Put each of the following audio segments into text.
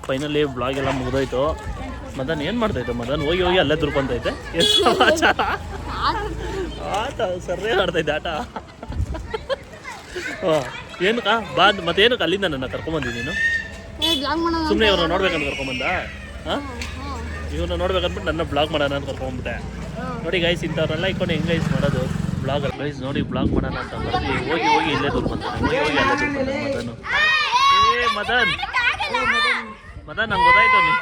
Finally blog ಎಲ್ಲ ಮುಗಿದೋಯ್ತು. ಮದನ್ ಏನು ಮಾಡ್ತಾಯಿದ್ದೆ? ಮದನ್ ಹೋಗಿ ಹೋಗಿ ಅಲ್ಲೇ ದುರ್ಕೊಂತೈತೆ. ಎಷ್ಟು ಸಮಾಚಾರ? ಆಟ ಸರ್ರೇ ಆಡ್ತಾಯಿದ್ದೆ ಆಟ. ಏನಕ್ಕ ಬಾ ಮತ್ತೇನಕ್ಕೆ ಅಲ್ಲಿಂದ ನನ್ನ ಕರ್ಕೊಂಬಂದಿದ್ದೀನಿ ನೀನು? ಸುಮ್ಮನೆ ಇವ್ರನ್ನ ನೋಡ್ಬೇಕಂತ ಕರ್ಕೊಂಬಂದ? ಹಾಂ, ಇವ್ರನ್ನ ನೋಡ್ಬೇಕಂದ್ಬಿಟ್ಟು ನನ್ನ ಬ್ಲಾಗ್ ಮಾಡೋಣ ಅಂತ ಕರ್ಕೊಂಡ್ಬಿಟ್ಟೆ. ನೋಡಿ ಗೈಸ್, ಇಂಥವ್ರೆಲ್ಲ ಇಟ್ಕೊಂಡು ಹೆಂಗೆ ಗೈಸ್ ಮಾಡೋದು ಬ್ಲಾಗ್? ಗೈಸ್ ನೋಡಿ, ಬ್ಲಾಗ್ ಮಾಡೋಣ ಅಂತ ಬರ್ತೀವಿ, ಹೋಗಿ ಹೋಗಿ ಇಲ್ಲೇ ದುರ್ಕೊಂತಾನೆ, ಹೋಗಿ ಹೋಗಿ ಅಲ್ಲೇ ದುರ್ಕೊಂತಾನೆ ಮದನು. ಮದನ್ ಮದನ್ ನಂಗೆ ಗೊತ್ತಾಯ್ತು ನೀ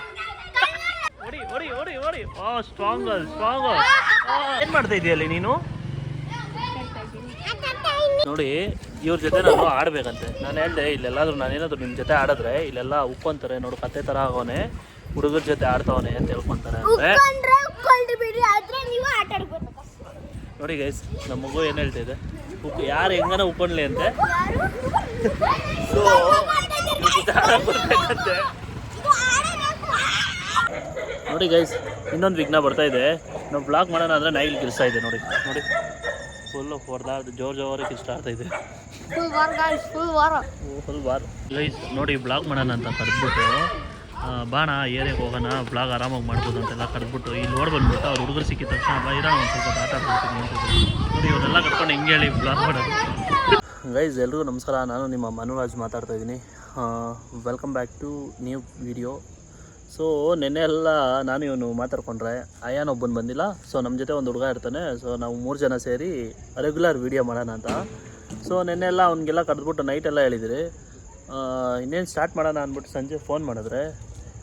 ಓಡಿ ಓಡಿ ಓಡಿ ಓಡಿ. Strong strong. ಏನು ಮಾಡ್ತಾ ಇದೆಯಲ್ಲಿ ನೀನು? ನೋಡಿ, ಇವ್ರ ಜೊತೆ ನಾನು ಆಡ್ಬೇಕಂತೆ. ನಾನು ಹೇಳಿದೆ ಇಲ್ಲೆಲ್ಲಾದ್ರೂ ನಾನೇನಾದ್ರು ನಿಮ್ಮ ಜೊತೆ ಆಡಿದ್ರೆ ಇಲ್ಲೆಲ್ಲ ಉಕ್ಕೊಂತಾರೆ, ನೋಡು ಕತ್ತೆ ಥರ ಆಗೋನೆ, ಹುಡುಗರ ಜೊತೆ ಆಡ್ತಾವನೆ ಅಂತ ಹೇಳ್ಕೊಂತಾರೆ ಅಂದರೆ. ನೋಡಿ ಗೈಸ್, ನಮ್ಮ ಮಗು ಏನು ಹೇಳ್ತಾ ಇದೆ, ಯಾರು ಹೆಂಗನ ಉಕ್ಕೊಂಡ್ಲಿ ಅಂತೆ. ಸೊ ಬರ್ಬೇಕಂತೆ. ನೋಡಿ ಗೈಸ್, ಇನ್ನೊಂದು ವಿಘ್ನ ಬರ್ತಾ ಇದೆ. ನಾವು ಬ್ಲಾಗ್ ಮಾಡೋಣ ಅಂದರೆ ನೈಲ್ ಕಿರ್ಸ್ತಾ ಇದೆ. ನೋಡಿ ನೋಡಿ, ಫುಲ್ಲು ಹೊಡೆದಾಡ್ದು ಜೋರಾಗಿ ಕಿರ್ಸ್ತಾ ಇದೆ. Full war guys. ನೋಡಿ, ಬ್ಲಾಗ್ ಮಾಡೋಣ ಅಂತ ಕರೆದ್ಬಿಟ್ಟು ಬಾಣ ಏರಿಯಾಗೆ ಹೋಗೋಣ, ಬ್ಲಾಗ್ ಆರಾಮಾಗಿ ಮಾಡ್ಬೋದು ಅಂತೆಲ್ಲ ಕರೆದ್ಬಿಟ್ಟು ಇಲ್ಲಿ ನೋಡಿ ಬಂದ್ಬಿಟ್ಟು ಅವ್ರು ಹುಡುಗರು ಸಿಕ್ಕಿದ ತಕ್ಷಣ ಬೈರ ಒಂದು ಸ್ವಲ್ಪ ಆಟ ಆಡ್ಬಿಡ್ತೀನಿ ಅಂತಿದ್ರು. ನೋಡಿ, ಇವನ್ನೆಲ್ಲ ಕರ್ಕೊಂಡು ಹಿಂಗೆ ಹೇಳಿ ಬ್ಲಾಗ್ ಮಾಡೋದು. ಗೈಸ್, ಎಲ್ರಿಗೂ ನಮಸ್ಕಾರ. ನಾನು ನಿಮ್ಮ ಮನುರಾಜ್ ಮಾತಾಡ್ತಾ ಇದ್ದೀನಿ. Welcome back to new video. So ನೆನ್ನೆ ಎಲ್ಲ ನಾನು ಇವನು ಮಾತಾಡ್ಕೊಂಡ್ರೆ ಅಯ್ಯಾನ ಒಬ್ಬನು ಬಂದಿಲ್ಲ. ಸೊ ನಮ್ಮ ಜೊತೆ ಒಂದು ಹುಡುಗ ಇರ್ತಾನೆ. ಸೊ ನಾವು 3 ಜನ ಸೇರಿ ರೆಗ್ಯುಲರ್ ವೀಡಿಯೋ ಮಾಡೋಣ ಅಂತ. ಸೊ ನೆನ್ನೆ ಎಲ್ಲ ಅವ್ನಿಗೆಲ್ಲ ಕರೆದ್ಬಿಟ್ಟು ನೈಟೆಲ್ಲ ಹೇಳಿದಿರಿ. ಇನ್ನೇನು ಸ್ಟಾರ್ಟ್ ಮಾಡೋಣ ಅಂದ್ಬಿಟ್ಟು ಸಂಜೆ ಫೋನ್ ಮಾಡಿದ್ರೆ,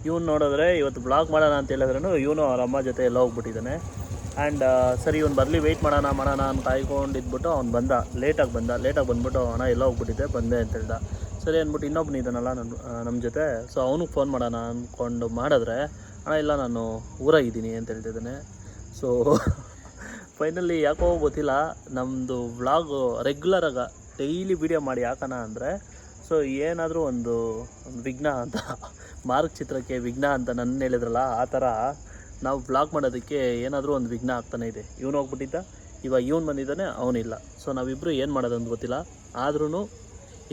ಇವ್ನು ನೋಡಿದ್ರೆ ಇವತ್ತು ಬ್ಲಾಗ್ ಮಾಡೋಣ ಅಂತ ಹೇಳಿದ್ರೂ ಇವನು ಅವ್ರ ಅಮ್ಮ ಜೊತೆ ಎಲ್ಲ ಹೋಗ್ಬಿಟ್ಟಿದ್ದಾನೆ. ಆ್ಯಂಡ್ ಸರಿ ಇವ್ನು ಬರಲಿ ವೆಯ್ಟ್ ಮಾಡೋಣ ಅಂತ ಕಾಯ್ಕೊಂಡಿದ್ಬಿಟ್ಟು ಅವ್ನು ಬಂದ. ಲೇಟಾಗಿ ಬಂದ್ಬಿಟ್ಟು ಅಣ್ಣ ಎಲ್ಲ ಹೋಗ್ಬಿಟ್ಟಿದ್ದೆ ಬಂದೆ ಅಂತ ಹೇಳ್ದ. ಸರಿ ಅಂದ್ಬಿಟ್ಟು ಇನ್ನೊಬ್ಬನು ಇದ್ದಾನಲ್ಲ ನಮ್ಮ ಜೊತೆ, ಸೊ ಅವನಿಗೆ ಫೋನ್ ಮಾಡೋಣ ಅಂದ್ಕೊಂಡು ಮಾಡಿದ್ರೆ, ಅಣ್ಣ ಇಲ್ಲ ನಾನು ಊರಾಗಿದ್ದೀನಿ ಅಂತ ಹೇಳ್ತಿದ್ದಾನೆ. ಸೊ ಫೈನಲಿ ಯಾಕೋ ಗೊತ್ತಿಲ್ಲ, ನಮ್ಮದು ವ್ಲಾಗು ರೆಗ್ಯುಲರಾಗಿ ಡೈಲಿ ವೀಡಿಯೋ ಮಾಡಿ ಹಾಕೋಣ ಅಂದರೆ, ಸೊ ಏನಾದರೂ ಒಂದು ವಿಘ್ನ ಅಂತ, ಮಾರ್ಕ್ ಚಿತ್ರಕ್ಕೆ ವಿಘ್ನ ಅಂತ ನನ್ನ ಹೇಳಿದ್ರಲ್ಲ, ಆ ಥರ ನಾವು ವ್ಲಾಗ್ ಮಾಡೋದಕ್ಕೆ ಏನಾದರೂ ಒಂದು ವಿಘ್ನ ಆಗ್ತಾನೆ ಇದೆ. ಇವನು ಹೋಗ್ಬಿಟ್ಟಿದ್ದ, ಇವಾಗ ಇವನು ಬಂದಿದ್ದಾನೆ, ಅವನಿಲ್ಲ. ಸೊ ನಾವಿಬ್ಬರು ಏನು ಮಾಡೋದು ಅಂತ ಗೊತ್ತಿಲ್ಲ. ಆದ್ರೂ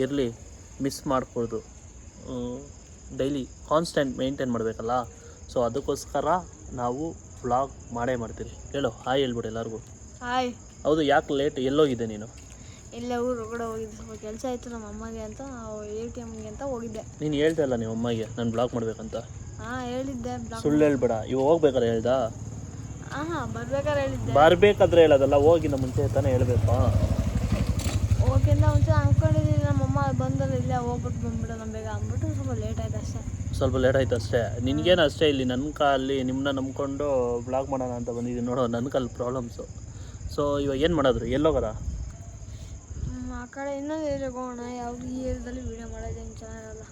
ಇರಲಿ, ಮಿಸ್ ಮಾಡ್ಕೊಳ್ದು, ಡೈಲಿ ಕಾನ್ಸ್ಟೆಂಟ್ ಮೇಂಟೈನ್ ಮಾಡಬೇಕಲ್ಲ. ಸೊ ಅದಕ್ಕೋಸ್ಕರ ನಾವು ವ್ಲಾಗ್ ಮಾಡೇ ಮಾಡ್ತೀರಿ. ಹೇಳೋ ಹಾಯ್ ಹೇಳ್ಬಿಡು ಎಲ್ಲರಿಗೂ. ಹಾಯ್. ಹೌದು, ಯಾಕೆ ಲೇಟ್? ಎಲ್ಲೋಗಿದ್ದೆ ನೀನು? ಇಲ್ಲೇ ಊರು ಹೊರಗಡೆ ಹೋಗಿದ್ದೆ, ಸ್ವಲ್ಪ ಕೆಲಸ ಆಯಿತು ನಮ್ಮ ಅಮ್ಮಗೆ ಅಂತ, ATMಗೆ ಅಂತ ಹೋಗಿದ್ದೆ. ನೀನು ಹೇಳ್ತಾ ಇಲ್ಲ ನಿಮ್ಮ ಅಮ್ಮಗೆ ನಾನು ಬ್ಲಾಗ್ ಮಾಡಬೇಕಂತ? ಹಾಂ ಹೇಳಿದ್ದೆ. ಸುಳ್ಳು ಹೇಳ್ಬೇಡ. ಇವಾಗ ಹೋಗ್ಬೇಕಾದ್ರೆ ಹೇಳ್ದಾ? ಬರ್ಬೇಕಾದ್ರೆ ಹೇಳಿದ್ದೆ. ಬರಬೇಕಾದ್ರೆ ಹೇಳೋದಲ್ಲ, ಹೋಗಿಂದ ಮುಂಚೆ ತಾನೇ ಹೇಳಬೇಕಾ? ಹೋಗಿಂದ ಮುಂಚೆ ಅಂದ್ಕೊಂಡಿದ್ದೀನಿ, ನಮ್ಮಮ್ಮ ಬಂದರೆ ಇಲ್ಲೇ ಹೋಗ್ಬಿಟ್ಟು ಬಂದ್ಬಿಡೋಣ ಬೇಗ ಅಂದ್ಬಿಟ್ಟು ಸ್ವಲ್ಪ ಲೇಟ್ ಆಯ್ತು ಅಷ್ಟೇ. ಸ್ವಲ್ಪ ಲೇಟ್ ಆಯ್ತು ಅಷ್ಟೇ. ನಿನಗೇನು ಅಷ್ಟೇ, ಇಲ್ಲಿ ನನ್ನ ಕಾಲಲ್ಲಿ ನಿಮ್ಮನ್ನ ನಂಬ್ಕೊಂಡು ಬ್ಲಾಗ್ ಮಾಡೋಣ ಅಂತ ಬಂದಿದ್ದೀನಿ ನೋಡೋ, ನನ್ನ ಕಾಲ ಪ್ರಾಬ್ಲಮ್ಸು. ಸೊ ಇವಾಗ ಏನು ಮಾಡೋದ್ರು? ಎಲ್ಲೋಗರ? ಆ ಕಡೆ ಇನ್ನೊಂದು ಏರಿಯಾಗೆ ಹೋಗೋಣ. ಯಾವುದು ಈ ಏರಿಯಾದಲ್ಲಿ ವೀಡಿಯೋ ಮಾಡೋದೇನು ಚೆನ್ನಾಗಿರಲ್ಲ.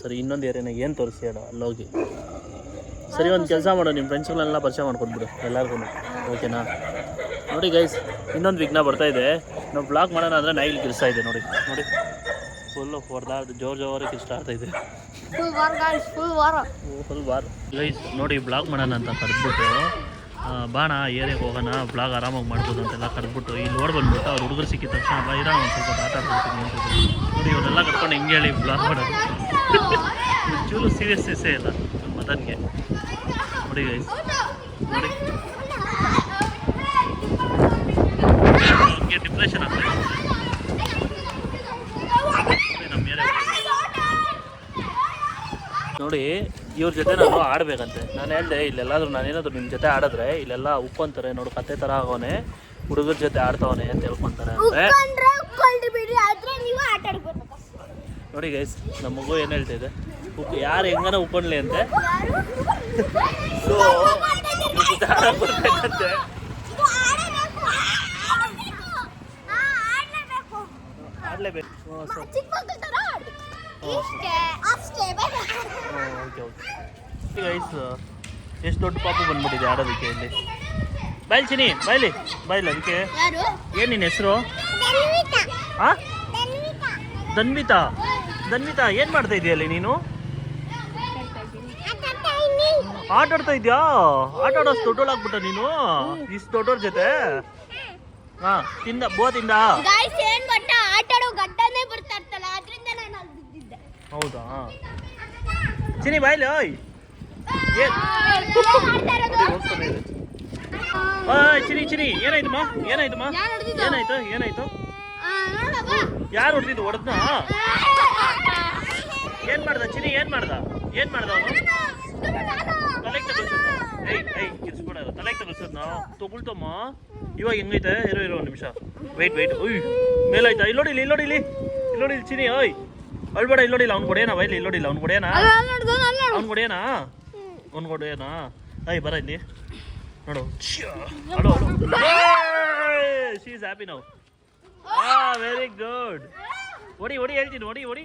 ಸರಿ, ಇನ್ನೊಂದು ಏರಿಯಾನಾಗ ಏನು ತೋರಿಸಿ ಹೇಳೋ, ಅಲ್ಲೋಗಿ. ಸರಿ, ಒಂದು ಕೆಲಸ ಮಾಡೋ, ನಿಮ್ಮ ಫ್ರೆಂಡ್ಸ್ಗಳನ್ನೆಲ್ಲ ಪರಿಚಯ ಮಾಡ್ಕೊಟ್ಬಿಡು ಎಲ್ಲರಿಗೂ, ಓಕೆನಾ? ನೋಡಿ ಗೈಸ್, ಇನ್ನೊಂದು ವಿಘ್ನ ಬರ್ತಾಯಿದೆ. ನಾವು ಬ್ಲಾಗ್ ಮಾಡೋಣ ಅಂದರೆ ನೈಲ್ ಕಿರ್ಸ್ತಾ ಇದೆ. ನೋಡಿ ನೋಡಿ, ಫುಲ್ಲು ಹೊಡೆದಾಡ್ದು ಜೋರಾಗಿ ಕಿರ್ಸ್ತಾ ಇದೆ. Full war guys. ನೋಡಿ, ಬ್ಲಾಗ್ ಮಾಡೋಣ ಅಂತ ಕರೆದ್ಬಿಟ್ಟು ಬಾಣ ಏರಿಯಾಗೆ ಹೋಗೋಣ, ಬ್ಲಾಗ್ ಆರಾಮಾಗಿ ಮಾಡ್ಬೋದು ಅಂತೆಲ್ಲ ಕರೆದ್ಬಿಟ್ಟು ಇಲ್ಲಿ ನೋಡಿ ಬಂದ್ಬಿಟ್ಟು ಅವ್ರು ಹುಡುಗರು ಸಿಕ್ಕಿದ ತಕ್ಷಣ ಬೈರ ಒಂದು ಸ್ವಲ್ಪ ಆಟ ಆಡ್ಬಿಡ್ತೀನಿ ಅಂತಿದ್ರು. ನೋಡಿ, ಇವನ್ನೆಲ್ಲ ಕರ್ಕೊಂಡು ಹಿಂಗೆ ಹೇಳಿ ಬ್ಲಾಗ್ ಮಾಡೋದು. ಚೂರು ಸೀರಿಯಸ್ನೆಸ್ಸೇ ಇಲ್ಲ ಮದನ್ಗೆ. ನೋಡಿ ಗೈಸ್, ನೋಡಿ ಅವ್ರಿಗೆ ಡಿಪ್ರೆಷನ್ ಆಗ್ತಾಯಿದೆ. ನಮ್ಮ ಏರಿಯಾ ನೋಡಿ, ಇವ್ರ ಜೊತೆ ನಾನು ಆಡಬೇಕಂತೆ. ನಾನು ಹೇಳಿದೆ ಇಲ್ಲೆಲ್ಲಾದ್ರೂ ನಾನೇನಾದ್ರು ನಿಮ್ಮ ಜೊತೆ ಆಡಿದ್ರೆ ಇಲ್ಲೆಲ್ಲ ಉಕ್ಕೊಂತಾರೆ, ನೋಡು ಕತ್ತೆ ಥರ ಆಗೋನೆ, ಹುಡುಗರ ಜೊತೆ ಆಡ್ತಾವನೆ ಅಂತ ಹೇಳ್ಕೊಂತಾರೆ ಅಂದರೆ. ನೋಡಿ ಗೈಸ್, ನಮ್ಮ ಮಗು ಏನು ಹೇಳ್ತಾ ಇದೆ, ಯಾರು ಹೆಂಗನ ಉಕ್ಕೊಂಡ್ಲಿ ಅಂತೆ. ಸೊ ಬರ್ಬೇಕಂತೆ. ಆಡಲೇಬೇಕು. ಓಕೆ ಗೈಸ್, ಎಷ್ಟು ದೊಡ್ಡ ಪಾಪು ಬಂದ್ಬಿಟ್ಟಿದೆ ಆಡೋದಕ್ಕೆ ಇಲ್ಲಿ. ಬಾಯ್ಲಿ ಚಿನಿ, ಬಾಯ್ಲಿ ಅದಕ್ಕೆ. ಏನು ನಿನ್ನ ಹೆಸರು? ಹಾಂ, ಧನ್ವಿತಾ. ಏನು ಮಾಡ್ತಾ ಇದೆಯಲ್ಲಿ ನೀನು? ಆಟ ಆಡ್ತಾ ಇದೆಯಾ? ಆಟ ಆಡೋಷ್ಟು ದೊಡ್ಡೋಳಾಗ್ಬಿಟ್ಟ ನೀನು ಇಷ್ಟು ದೊಡ್ಡವ್ರ ಜೊತೆ? ಹಾಂ, ತಿಂದ ಬೋತಿಂದ. ಹೌದಾ? ಚಿನಿ ಬಾಯ್ಲಿ ಓಯ್ ಹೋಗ್ತಾನೆ ಇದೆ. ಓಯ್ ಚಿನಿ ಏನಾಯ್ತಮ್ಮ ಏನಾಯ್ತು ಯಾರು ಹೊಡೆದಿದ್ದು ಹೊಡೆದ್ನ ಏನ್ ಮಾಡ್ದ ಚಿನಿ ಏನ್ ಮಾಡ್ದ ಅವನು ತಲೆಗೆ ತಗೊಳ್ಸದ್ನ ಕಿರ್ಸ್ಬಿಡ ತಲೆಗೆ ತಗೊಳ್ಸದ್ನ ತಗೊಳ್ತಮ್ಮ ಇವಾಗ ಹೆಂಗೈತೆ ಇರೋ ಒಂದು ನಿಮಿಷ ವೆಯ್ಟ್ ಉಯ್ ಮೇಲಾಯ್ತಾ ಇಲ್ಲಿ ಚಿನಿ ಓಯ್ ಅಳ್ಬೇಡ ಇಲ್ಲೋಡಿಲ್ಲ ಅವ್ನು ಕೊಡೇನಾ ಬೈಲಿ ಇಲ್ಲೋಡಿಲ್ಲ ಅವ್ನು ಕೊಡೇನಾ ಅಯ್ಯ ಬರ ಇಲ್ಲಿ ನೋಡು hello she is happy now very good ಹೊಡಿ ಹೇಳ್ತೀನಿ ಹೊಡಿ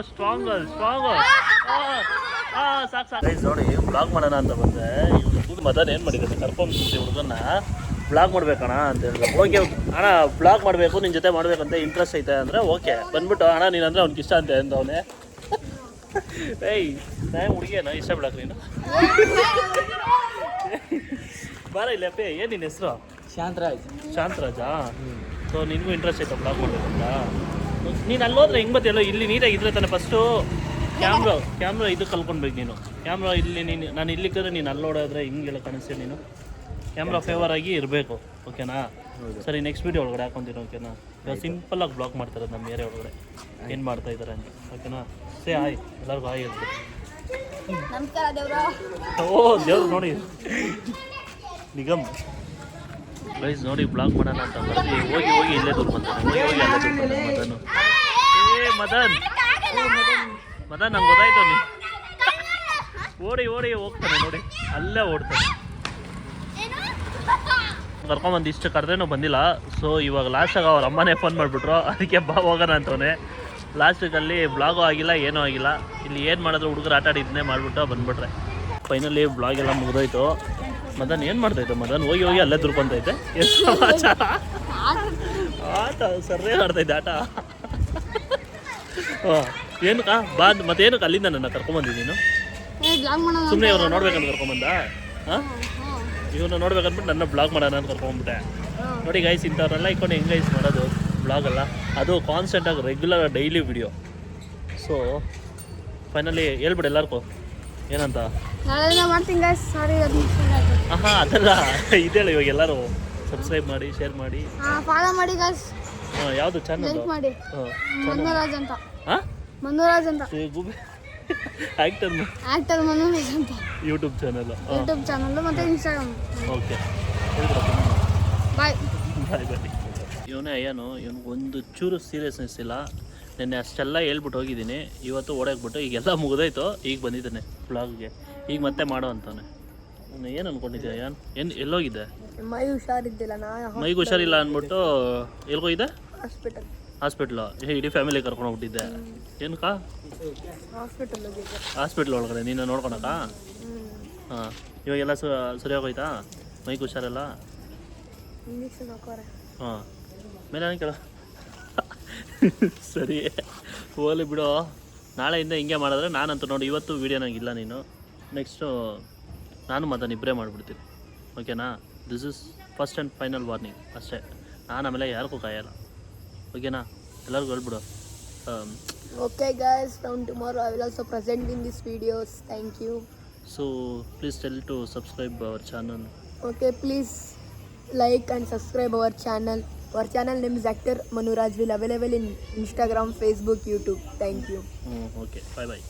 ಸ್ಟ್ರಾಂಗ್ ಸಾಕು ನೋಡಿ ಬ್ಲಾಗ್ ಮಾಡೋಣ ಅಂತ ಬಂದೆ ಇವ್ನು ಮದನ್ ಏನು ಮಾಡಿದ್ದಾನೆ ಕರ್ಕೊಂಡು ಹುಡುಗನ್ನ ಬ್ಲಾಗ್ ಮಾಡ್ಬೇಕಣ್ಣ ಅಂತ ಹೇಳಿದ್ರೆ ಓಕೆ ಅಣ್ಣ ಬ್ಲಾಗ್ ಮಾಡಬೇಕು ನಿನ್ನ ಜೊತೆ ಮಾಡ್ಬೇಕಂತ ಇಂಟ್ರೆಸ್ಟ್ ಐತೆ ಅಂದರೆ ಓಕೆ ಬಂದ್ಬಿಟ್ಟು ಅಣ್ಣ ನೀನಂದ್ರೆ ಅವ್ನಿಗೆ ಇಷ್ಟ ಅಂತ ಅವನೇ ನಾನು ಹುಡುಗಿಯೇನ ಇಷ್ಟ ಬಿಡಕ್ಕೆ ನೀನು ಬಾರ ಇಲ್ಲ ಅಪ್ಪೆ ಏನು ನಿನ್ನ ಹೆಸರು ಶಾಂತರಾಜಾ ಸೊ ನಿನಗೂ ಇಂಟ್ರೆಸ್ಟ್ ಐತೆ ಬ್ಲಾಗ್ ಮಾಡ್ಬೇಕಂತ ನೀನು ಅಲ್ಲೋದ್ರೆ ಹೆಂಗೆ ಬತ್ತೆಲ್ಲೋ ಇಲ್ಲಿ ನೀಟಾಗಿ ಇದ್ರೆ ತಾನೆ ಫಸ್ಟು ಕ್ಯಾಮ್ರಾ ಇದು ಕಲ್ಕೊಳ್ಬೇಕು ನೀನು ಕ್ಯಾಮ್ರಾ ಇಲ್ಲಿ ನಾನು ಇಲ್ಲಿಕ್ಕಂದ್ರೆ ನೀನು ಅಲ್ಲೋಡೋದ್ರೆ ಹಿಂಗೆಲ್ಲ ಕಾಣಿಸ್ತೀಯ ನೀನು ಕ್ಯಾಮ್ರಾ ಫೇವರ್ ಆಗಿ ಇರಬೇಕು ಓಕೆನಾ ಸರಿ ನೆಕ್ಸ್ಟ್ ವೀಡಿಯೋ ಒಳಗಡೆ ಹಾಕೊಂತೀನಿ ಓಕೆನಾ ಇವಾಗ ಸಿಂಪಲ್ಲಾಗಿ ಬ್ಲಾಗ್ ಮಾಡ್ತಾರೆ ನಮ್ಮ ಏರಿಯಾ ಒಳಗಡೆ ಏನು ಮಾಡ್ತಾ ಇದ್ದಾರೆ ಅಂತ ಓಕೆನಾ ಸೇ ಹಾಯ್ ಎಲ್ಲರಿಗೂ ಹಾಯ್ ಹೇಳ್ಬೇಕು ಓ ದೇವ್ರು ನೋಡಿ ನಿಗಮ್ ಗೈಸ್ ನೋಡಿ ಬ್ಲಾಗ್ ಮಾಡೋಣ ಅಂತ ಬರ್ತೀವಿ ಹೋಗಿ ಇಲ್ಲೇ ತೋರ್ಕೊಂತಾನೆ ಹೋಗಿ ಅಲ್ಲೇ ಮದನ್ ನಂಗೆ ಗೊತ್ತಾಯ್ತು ನೀ ಓಡಿ ಹೋಗ್ತಾನೆ ನೋಡಿ ಅಲ್ಲೇ ಓಡ್ತಾನೆ ಕರ್ಕೊಂಬಂದು ಇಷ್ಟು ಕರೆದ್ರೇನೂ ಬಂದಿಲ್ಲ ಸೊ ಇವಾಗ ಲಾಸ್ಟಾಗ ಅವ್ರ ಅಮ್ಮನೇ ಫೋನ್ ಮಾಡಿಬಿಟ್ರು ಅದಕ್ಕೆ ಬಾ ಹೋಗೋಣ ಅಂತವನೇ ಲಾಸ್ಟಿಗಲ್ಲಿ ಬ್ಲಾಗೂ ಆಗಿಲ್ಲ ಏನೂ ಆಗಿಲ್ಲ ಇಲ್ಲಿ ಏನು ಮಾಡಿದ್ರು ಹುಡುಗರು ಆಟ ಆಡಿ ಇದನ್ನೇ ಮಾಡಿಬಿಟ್ಟು ಬಂದ್ಬಿಟ್ರೆ ಫೈನಲಿ ಬ್ಲಾಗ್ ಎಲ್ಲ ಮುಗಿದೋಯ್ತು ಮದನ್ ಏನು ಮಾಡ್ತಾಯಿತ್ತು ಮದನ್ ಹೋಗಿ ಅಲ್ಲೇ ದುರ್ಕೊಂತೈತೆ ಎಷ್ಟು ಸಮಾಚಾರ ಆಟ ಸರ್ರೇ ಆಡ್ತೈತೆ ಆಟ ಏನಕ್ಕ ಬಾ ಮತ್ತೇನಕ್ಕೆ ಅಲ್ಲಿಂದ ನನ್ನ ಕರ್ಕೊಂಬಂದಿದ್ದೀನು ಸುಮ್ಮನೆ ಇವ್ರನ್ನ ನೋಡ್ಬೇಕಂತ ಕರ್ಕೊಂಬಂದ ಹಾಂ ಇವ್ರನ್ನ ನೋಡ್ಬೇಕಂದ್ಬಿಟ್ಟು ನನ್ನ ಬ್ಲಾಗ್ ಮಾಡೋಣ ಅಂತ ಕರ್ಕೊಂಡ್ಬಿಟ್ಟೆ ನೋಡಿ ಗೈಸ್ ಇಂಥವ್ರೆಲ್ಲ ಇಟ್ಕೊಂಡು ಹೆಂಗೆ ಗೈಸ್ ಮಾಡೋದು ಬ್ಲಾಗಲ್ಲ ಅದು ಕಾನ್ಸ್ಟೆಂಟಾಗಿ regular daily video so finally ಹೇಳ್ಬಿಡು ಎಲ್ಲರಿಗೂ ಏನಂತ ಹಾಂ ಅದಲ್ಲ ಇದೇಳ ಇವಾಗ ಎಲ್ಲರೂ ಸಬ್ಸ್ಕ್ರೈಬ್ ಮಾಡಿ ಶೇರ್ ಮಾಡಿ ಹಾಂ ಯಾವುದು ಚಾನಲ್ ಮನೋರಾಜ್ ಅಂತ ಆಕ್ಟರ್ ಮನೋರಾಜ್ ಅಂತ ಯೂಟ್ಯೂಬ್ ಚಾನಲ್ ಮತ್ತೆ ಇನ್ಸ್ಟಾಗ್ರಾಮ್ ಓಕೆ ಬಾಯ್ ಇವನೇ ಅಯ್ಯನು ಒಂದು ಚೂರು ಸೀರಿಯಸ್ನೆಸ್ ಇಲ್ಲ ನೆನ್ನೆ ಅಷ್ಟೆಲ್ಲ ಹೇಳ್ಬಿಟ್ಟು ಹೋಗಿದ್ದೀನಿ ಇವತ್ತು ಓಡಾಕ್ಬಿಟ್ಟು ಈಗೆಲ್ಲ ಮುಗಿದೋಯ್ತು ಈಗ ಬಂದಿದ್ದಾನೆ ಬ್ಲಾಗ್ಗೆ ಈಗ ಮತ್ತೆ ಮಾಡೋ ಅಂತಾನೆ ಏನು ಅನ್ಕೊಂಡಿದ್ದೆ ಏನು ಎಲ್ಲೋಗಿದ್ದೆ ಮೈಗೆ ಹುಷಾರಿಲ್ಲ ಅಂದ್ಬಿಟ್ಟು ಎಲ್ಗೋಗಿದ್ದೆ ಹಾಸ್ಪಿಟ್ಲು ಇಡೀ ಫ್ಯಾಮಿಲಿ ಕರ್ಕೊಂಡು ಹೋಗ್ಬಿಟ್ಟಿದ್ದೆ ಏನಕ್ಕ ಹಾಸ್ಪಿಟ್ಲ್ ಒಳಗಡೆ ನೀನು ನೋಡ್ಕೊಳಕ ಹಾಂ ಇವಾಗೆಲ್ಲ ಸರಿ ಹೋಗೋಯ್ತಾ ಮೈಗೆ ಹುಷಾರಲ್ಲ ಹಾಂ ಮೇಲೆ ಕೇಳ ಸರಿ ಹೋಲಿ ಬಿಡು ನಾಳೆಯಿಂದ ಹಿಂಗೆ ಮಾಡಿದ್ರೆ ನಾನಂತೂ ನೋಡಿ ಇವತ್ತು ವೀಡಿಯೋನಾಗಿಲ್ಲ ನೀನು ನೆಕ್ಸ್ಟು ನಾನು ಮದನ್ ಇಬ್ಬರೇ ಮಾಡಿಬಿಡ್ತೀನಿ ಓಕೆನಾ this is first and final warning ಅಷ್ಟೇ ನಾನು ಆಮೇಲೆ ಯಾರಿಗೂ ಕಾಯಲ್ಲ ಓಕೆನಾ ಎಲ್ಲರಿಗೂ ಹೇಳ್ಬಿಡು okay guys from tomorrow I will also present in this videos thank you so please tell to subscribe our channel okay please like and subscribe our channel name is actor Manuraj will available in Instagram, Facebook, YouTube. Thank you. Okay, bye.